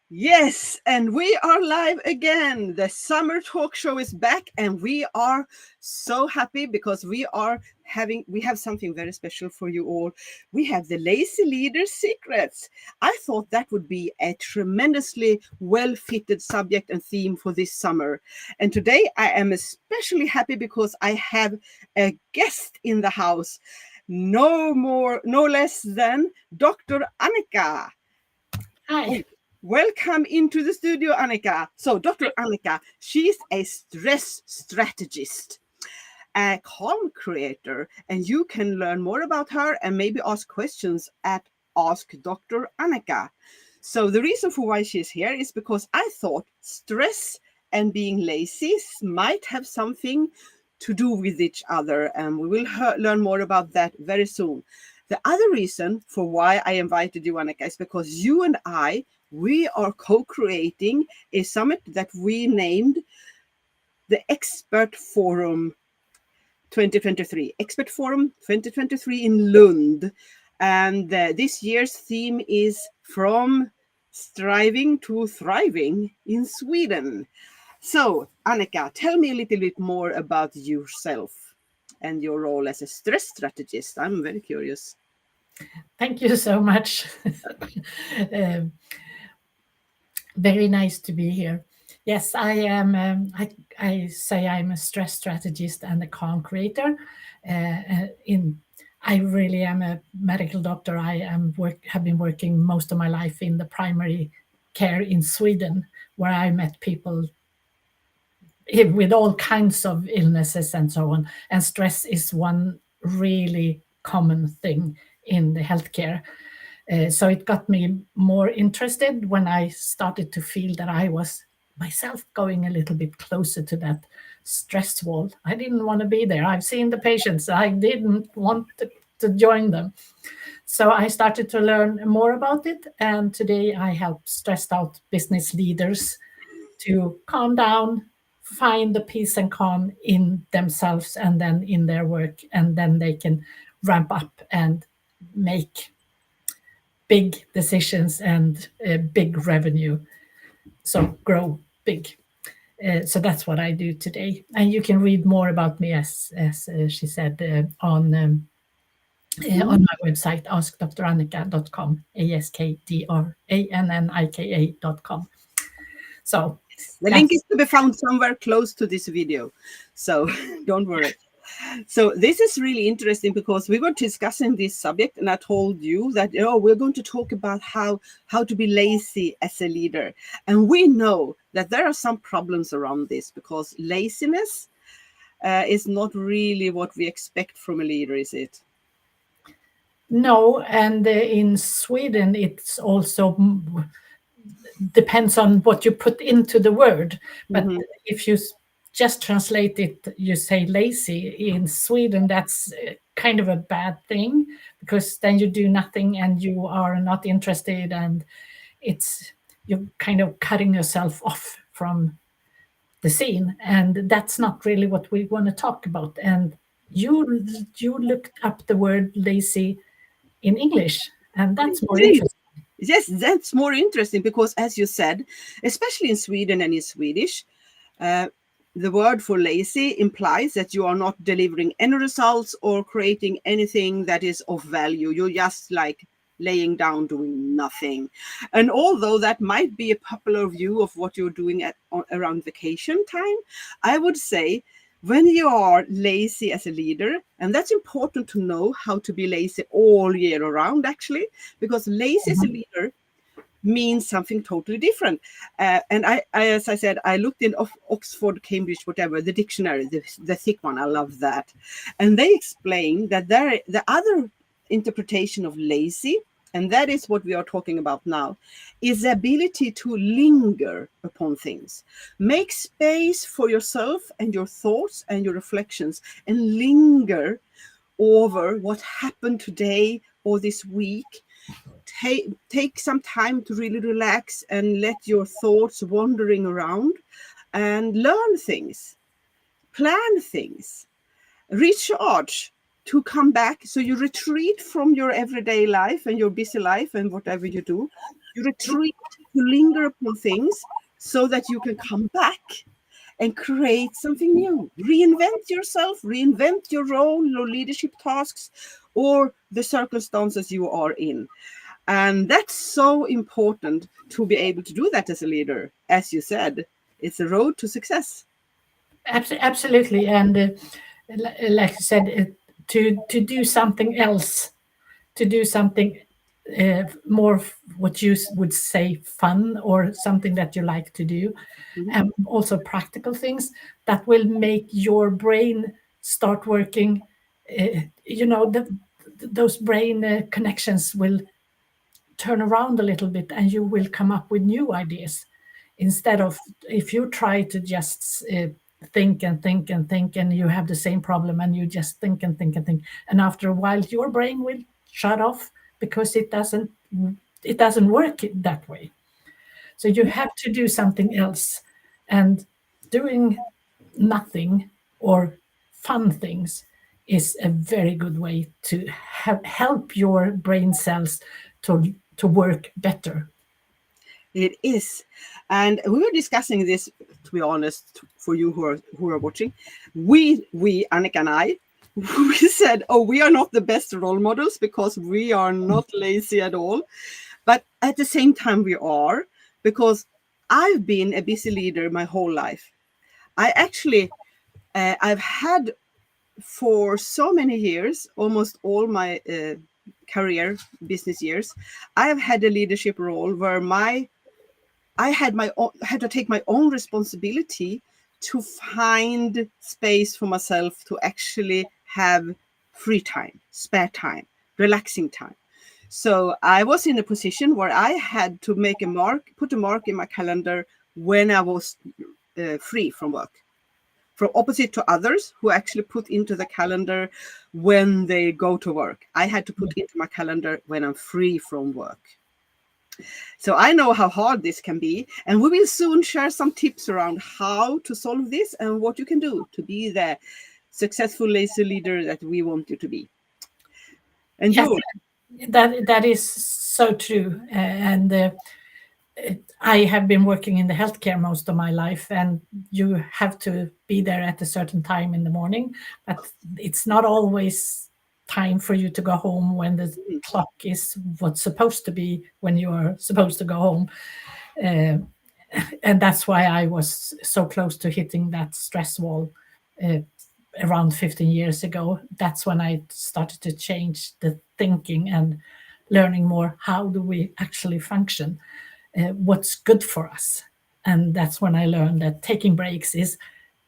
Yes, and we are live again. The summer talk show is back, and we are so happy because we have something very special for you all. We have the Lazy Leader Secrets. I thought that would be a tremendously well-fitted subject and theme for this summer. And today I am especially happy because I have a guest in the house. No less than Dr. Annika. Hi. Welcome into the studio, Annika. So, Dr. Annika, she's a stress strategist, a calm creator, and you can learn more about her and maybe ask questions at Ask Dr. Annika. So, the reason for why she's here is because I thought stress and being lazy might have something to do with each other, and we will learn more about that very soon. The other reason for why I invited you, Annika, is because you and we are co-creating a summit that we named the Expat Forum 2023. Expat Forum 2023 in Lund. And this year's theme is From Striving to Thriving in Sweden. So, Annika, tell me a little bit more about yourself and your role as a stress strategist. I'm very curious. Thank you so much. Very nice to be here. Yes, I am. I say I'm a stress strategist and a calm creator. I really am a medical doctor. Have been working most of my life in the primary care in Sweden, where I met people with all kinds of illnesses and so on. And stress is one really common thing in the healthcare. So it got me more interested when I started to feel that I was myself going a little bit closer to that stress wall. I didn't want to be there. I've seen the patients. I didn't want to join them. So I started to learn more about it. And today I help stressed out business leaders to calm down, find the peace and calm in themselves and then in their work. And then they can ramp up and make big decisions and big revenue. So grow big. So that's what I do today. And you can read more about me, as she said, on my website, askdrannika.com, askdrannika.com. So the link is to be found somewhere close to this video. So don't worry. So this is really interesting because we were discussing this subject and I told you that we're going to talk about how to be lazy as a leader. And we know that there are some problems around this because laziness is not really what we expect from a leader, is it? No, and in Sweden it's also depends on what you put into the word. But if you just translate it, you say lazy. In Sweden, that's kind of a bad thing because then you do nothing and you are not interested, and you're kind of cutting yourself off from the scene, and that's not really what we want to talk about. And you looked up the word lazy in English, and that's more interesting. Yes, that's more interesting because, as you said, especially in Sweden and in Swedish, the word for lazy implies that you are not delivering any results or creating anything that is of value. You're just like laying down doing nothing. And although that might be a popular view of what you're doing around vacation time, I would say when you are lazy as a leader, and that's important to know how to be lazy all year around, actually, because lazy as a leader means something totally different. And I, as I said, I looked in Oxford, Cambridge, whatever, the dictionary, the thick one. I love that. And they explain that the other interpretation of lazy, and that is what we are talking about now, is the ability to linger upon things. Make space for yourself and your thoughts and your reflections and linger over what happened today or this week. Take some time to really relax and let your thoughts wandering around and learn things, plan things, recharge to come back. So you retreat from your everyday life and your busy life and whatever you do. You retreat to linger upon things so that you can come back and create something new. Reinvent yourself, reinvent your role, your leadership tasks, or the circumstances you are in. And that's so important to be able to do that as a leader. As you said, it's a road to success. Absolutely. And like I said, to do something else, to do something more what you would say fun, or something that you like to do, and also practical things that will make your brain start working. Those brain connections will turn around a little bit, and you will come up with new ideas, instead of, if you try to just think and think and think, and you have the same problem, and you just think and think and think, and after a while your brain will shut off, because it doesn't work that way. So you have to do something else, and doing nothing or fun things is a very good way to help your brain cells to work better. It is. And we were discussing this, to be honest, for you who are watching. We, Annika and I, we said, we are not the best role models because we are not lazy at all. But at the same time, we are, because I've been a busy leader my whole life. I've had for so many years, almost all my career business years, I have had a leadership role where I had to take my own responsibility to find space for myself to actually have free time, spare time, relaxing time. So I was in a position where I had to put a mark in my calendar when I was free from work. From opposite to others who actually put into the calendar when they go to work. I had to put into my calendar when I'm free from work. So I know how hard this can be, and we will soon share some tips around how to solve this and what you can do to be the successful lazy leader that we want you to be. And yes, that is so true. And I have been working in the healthcare most of my life, and you have to be there at a certain time in the morning, but it's not always time for you to go home when the clock is what's supposed to be when you are supposed to go home. And that's why I was so close to hitting that stress wall around 15 years ago. That's when I started to change the thinking and learning more, how do we actually function, what's good for us. And that's when I learned that taking breaks is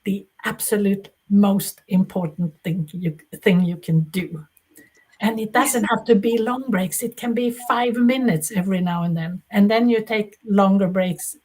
the absolute most important thing you can do. And it doesn't have to be long breaks. It can be 5 minutes every now and then. And then you take longer breaks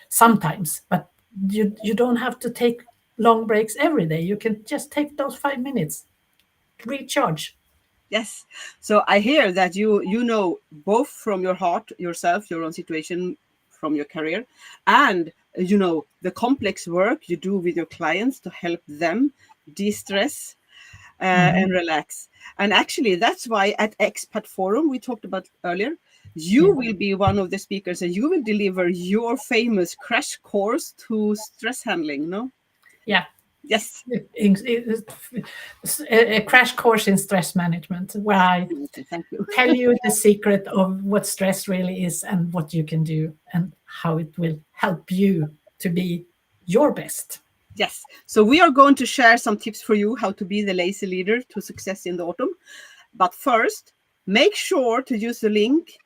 sometimes. But you don't have to take long breaks every day. You can just take those 5 minutes, recharge. Yes. So I hear that you know both from your heart, yourself, your own situation, from your career, and the complex work you do with your clients to help them de-stress and relax. And actually, that's why at Expat Forum, we talked about earlier, you will be one of the speakers, and you will deliver your famous crash course to stress handling, no? Yeah. Yes. A crash course in stress management, where I tell you the secret of what stress really is and what you can do and how it will help you to be your best. Yes. So we are going to share some tips for you how to be the lazy leader to success in the autumn. But first, make sure to use the link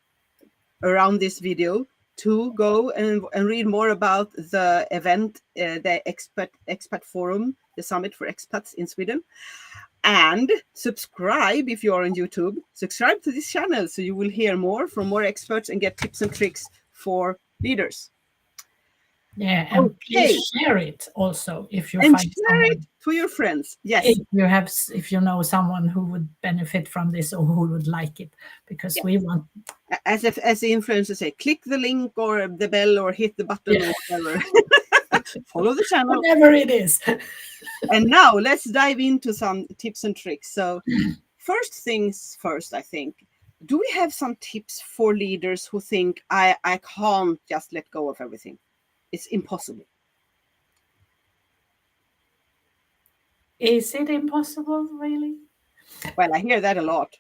around this video to go and read more about the event, the Expat Forum, the summit for expats in Sweden. And subscribe if you are on YouTube. Subscribe to this channel so you will hear more from more experts and get tips and tricks for leaders. Yeah, and please share it also if you and find share someone. it to your friends. Yes, if you know someone who would benefit from this or who would like it, because we want, as the influencers say, click the link or the bell or hit the button or whatever. Follow the channel, whatever it is. And now let's dive into some tips and tricks. So first things first, I think, do we have some tips for leaders who think I can't just let go of everything? It's impossible. Is it impossible, really? Well, I hear that a lot.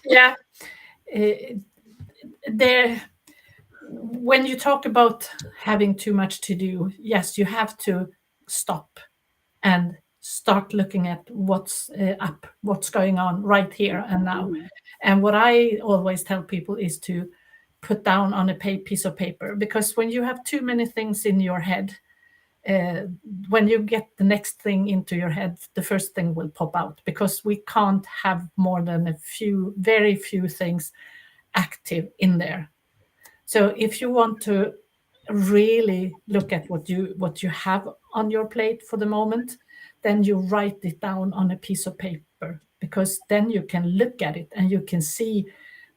Yeah. There, when you talk about having too much to do, yes, you have to stop and start looking at what's up, what's going on right here and now. Mhm. And what I always tell people is to put down on a piece of paper, because when you have too many things in your head, when you get the next thing into your head, the first thing will pop out, because we can't have more than very few things active in there. So if you want to really look at what you have on your plate for the moment, then you write it down on a piece of paper, because then you can look at it and you can see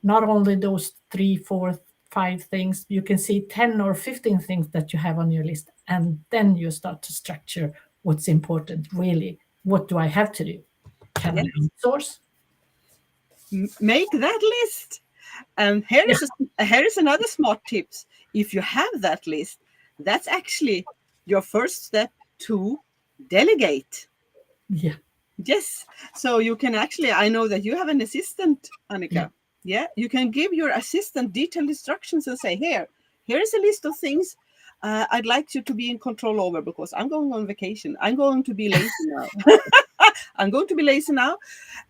not only those 3, 4, 5 things, you can see 10 or 15 things that you have on your list, and then you start to structure what's important really. What do I have to do? Can I Yes. outsource? Make that list. And here is another smart tips. If you have that list, that's actually your first step to delegate. Yeah. Yes. So you can actually, I know that you have an assistant, Annika. Yeah. You can give your assistant detailed instructions and say, here is a list of things I'd like you to be in control over, because I'm going on vacation. I'm going to be lazy now. I'm going to be lazy now.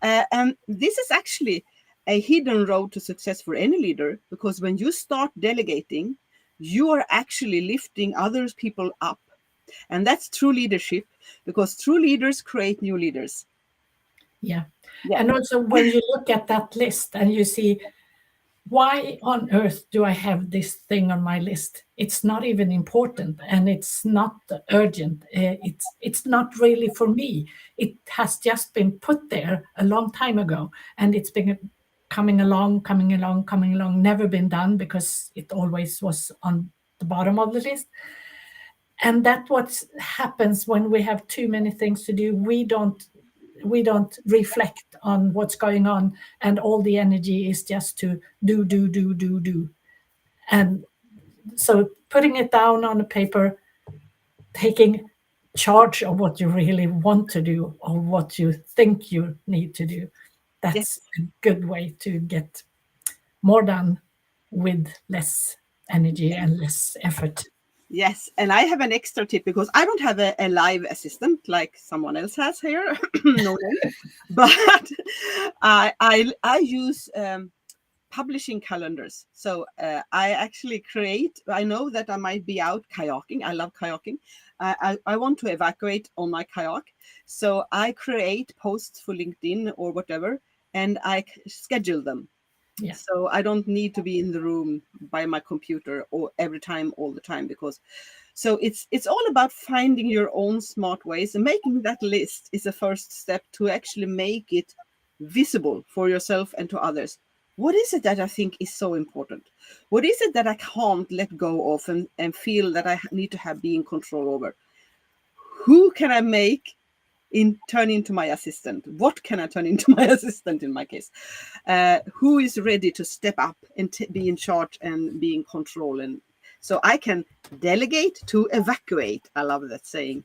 And this is actually a hidden road to success for any leader, because when you start delegating, you are actually lifting other people up. And that's true leadership, because true leaders create new leaders. Yeah. Yeah. And also when you look at that list and you see, why on earth do I have this thing on my list? It's not even important, and it's not urgent. It's not really for me. It has just been put there a long time ago, and it's been coming along, never been done, because it always was on the bottom of the list. And that's what happens when we have too many things to do. We don't reflect on what's going on, and all the energy is just to do. And so putting it down on a paper, taking charge of what you really want to do or what you think you need to do, that's Yes. a good way to get more done with less energy and less effort. Yes, and I have an extra tip, because I don't have a live assistant like someone else has here, no name, but I use publishing calendars. So I actually create. I know that I might be out kayaking. I love kayaking. I want to evacuate on my kayak, so I create posts for LinkedIn or whatever, and I schedule them. Yeah. So I don't need to be in the room by my computer or every time, all the time, because so it's all about finding your own smart ways, and making that list is a first step to actually make it visible for yourself and to others. What is it that I think is so important? What is it that I can't let go of and feel that I need to have be in control over? Who can I make turn into my assistant? What can I turn into my assistant in my case? Who is ready to step up and be in charge and be in control? And so I can delegate to evacuate. I love that saying.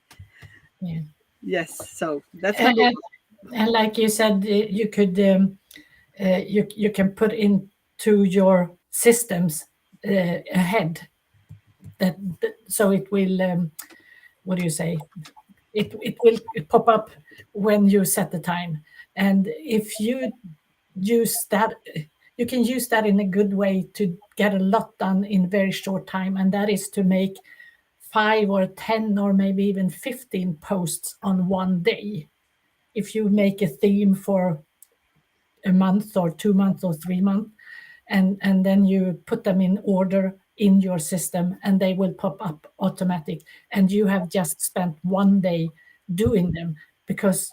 Yeah. Yes. So that's And, number and, one. and like you said, you could you can put into your systems ahead, so it will what do you say, it will pop up when you set the time. And if you use that, you can use that in a good way to get a lot done in very short time, and that is to make 5 or 10 or maybe even 15 posts on one day. If you make a theme for a month or 2 months or 3 months, and then you put them in order in your system, and they will pop up automatic, and you have just spent one day doing them. Because,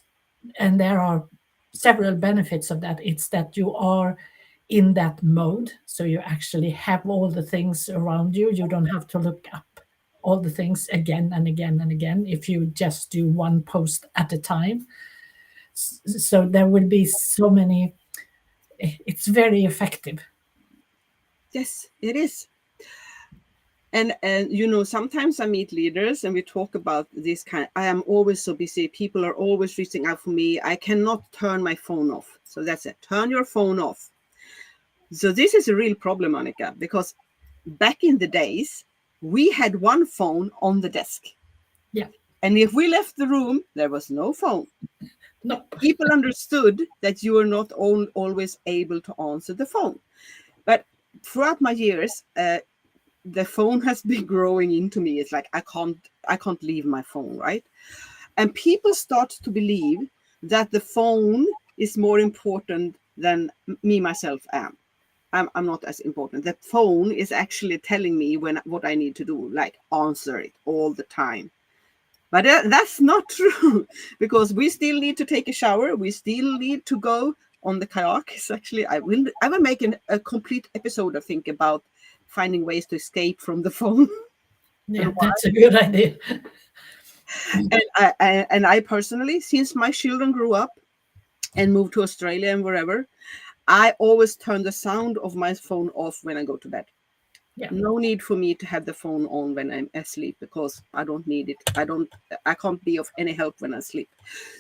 and there are several benefits of that. It's that you are in that mode, so you actually have all the things around you. You don't have to look up all the things again and again and again if you just do one post at a time. So there will be so many it's very effective. Yes, it is. And sometimes I meet leaders and we talk about this kind. I am always so busy. People are always reaching out for me. I cannot turn my phone off. So that's it. Turn your phone off. So this is a real problem, Annika, because back in the days, we had one phone on the desk. Yeah. And if we left the room, there was no phone. No. People understood that you were not always able to answer the phone. But throughout my years, the phone has been growing into me. It's like I can't leave my phone, right? And people start to believe that the phone is more important than me myself am. I'm not as important. The phone is actually telling me what I need to do, like answer it all the time. But that's not true, because we still need to take a shower. We still need to go on the kayak. It's actually, I will make a complete episode, I think, about finding ways to escape from the phone. Yeah, that's a good idea. And I personally, since my children grew up and moved to Australia and wherever, I always turn the sound of my phone off when I go to bed. Yeah. No need for me to have the phone on when I'm asleep, because I don't need it. I can't be of any help when I sleep.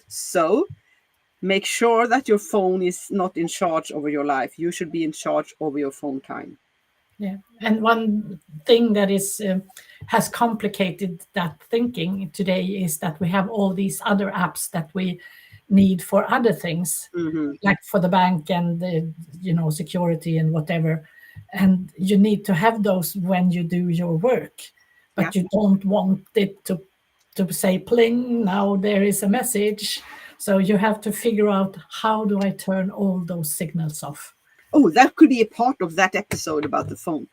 So make sure that your phone is not in charge over your life. You should be in charge over your phone time. Yeah, and one thing that is has complicated that thinking today is that we have all these other apps that we need for other things, like for the bank and the, security and whatever, and you need to have those when you do your work, but you don't want it to say pling, now there is a message. So you have to figure out, how do I turn all those signals off? Oh, that could be a part of that episode about the phone.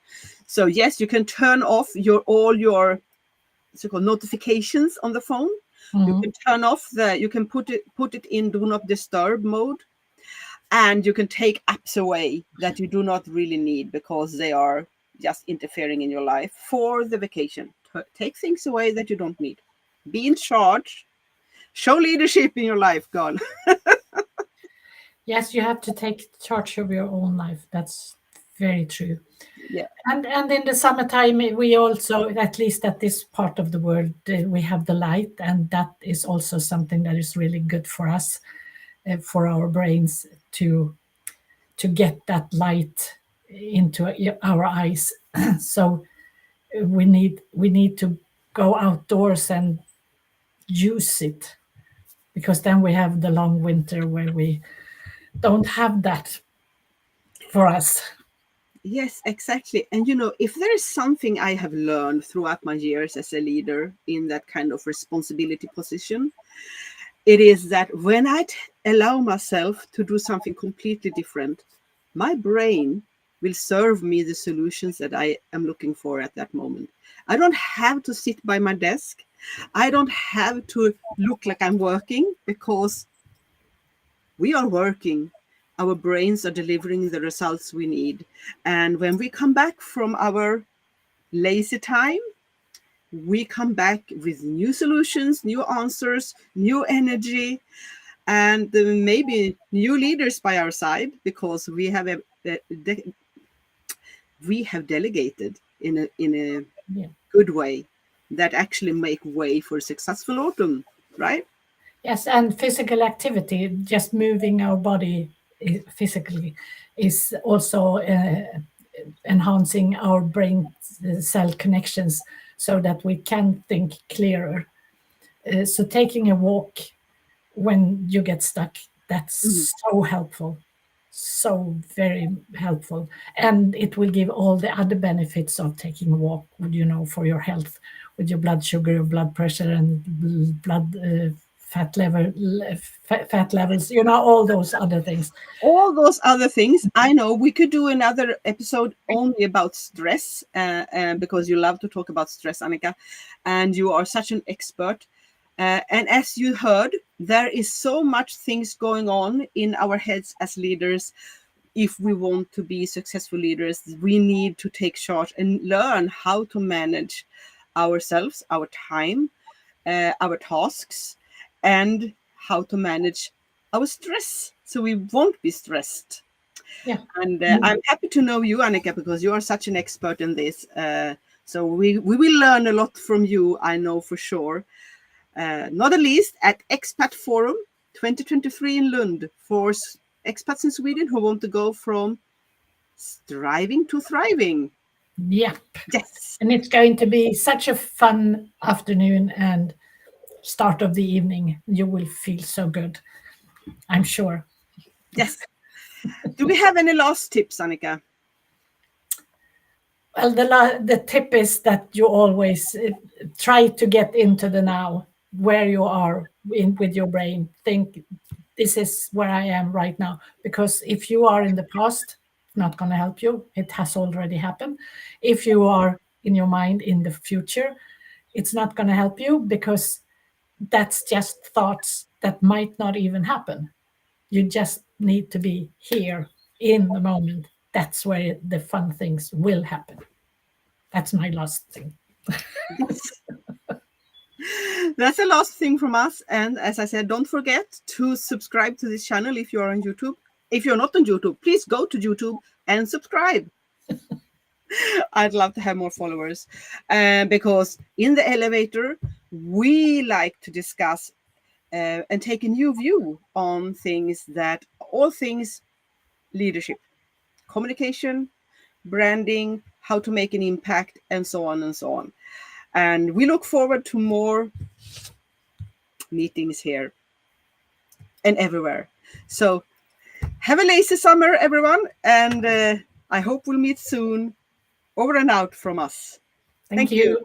So yes, you can turn off all your so-called notifications on the phone. You can turn off you can put it in do not disturb mode, and you can take apps away that you do not really need because they are just interfering in your life for the vacation. Take things away that you don't need. Be in charge. Show leadership in your life, girl. Yes, you have to take charge of your own life. That's very true. Yeah. And in the summertime, we also, at least at this part of the world, we have the light, and that is also something that is really good for us, for our brains to get that light into our eyes. So we need to go outdoors and use it, because then we have the long winter where we don't have that for us. Yes, exactly. And if there is something I have learned throughout my years as a leader in that kind of responsibility position, it is that when I allow myself to do something completely different, my brain will serve me the solutions that I am looking for at that moment. I don't have to sit by my desk. I don't have to look like I'm working, because we are working. Our brains are delivering the results we need. And when we come back from our lazy time, we come back with new solutions, new answers, new energy, and maybe new leaders by our side, because we have delegated in a good way that actually make way for successful autumn, right? Yes, and physical activity, just moving our body physically, is also enhancing our brain cell connections so that we can think clearer. So taking a walk when you get stuck, that's so helpful. So very helpful. And it will give all the other benefits of taking a walk, for your health, with your blood sugar, your blood pressure, and blood fat levels, all those other things. All those other things. I know we could do another episode only about stress, because you love to talk about stress, Annika, and you are such an expert. And as you heard, there is so much things going on in our heads as leaders. If we want to be successful leaders, we need to take charge and learn how to manage ourselves, our time, our tasks, and how to manage our stress so we won't be stressed. Yeah. And I'm happy to know you, Annika, because you are such an expert in this. So we will learn a lot from you, I know for sure. Not the least at Expat Forum 2023 in Lund for expats in Sweden who want to go from striving to thriving. Yep. Yes. And it's going to be such a fun afternoon and start of the evening. You will feel so good, I'm sure. Yes. Do we have any last tips, Annika? Well, the tip is that you always try to get into the now, where you are with your brain. Think, this is where I am right now. Because if you are in the past, it's not going to help you. It has already happened. If you are in your mind in the future, it's not going to help you, because that's just thoughts that might not even happen. You just need to be here in the moment. That's where the fun things will happen. That's my last thing. Yes. That's the last thing from us. And as I said, don't forget to subscribe to this channel if you're on YouTube. If you're not on YouTube, please go to YouTube and subscribe. I'd love to have more followers, because in the elevator, we like to discuss and take a new view on all things leadership, communication, branding, how to make an impact, and so on and so on. And we look forward to more meetings here and everywhere. So have a lazy summer, everyone. And I hope we'll meet soon. Over and out from us. Thank you.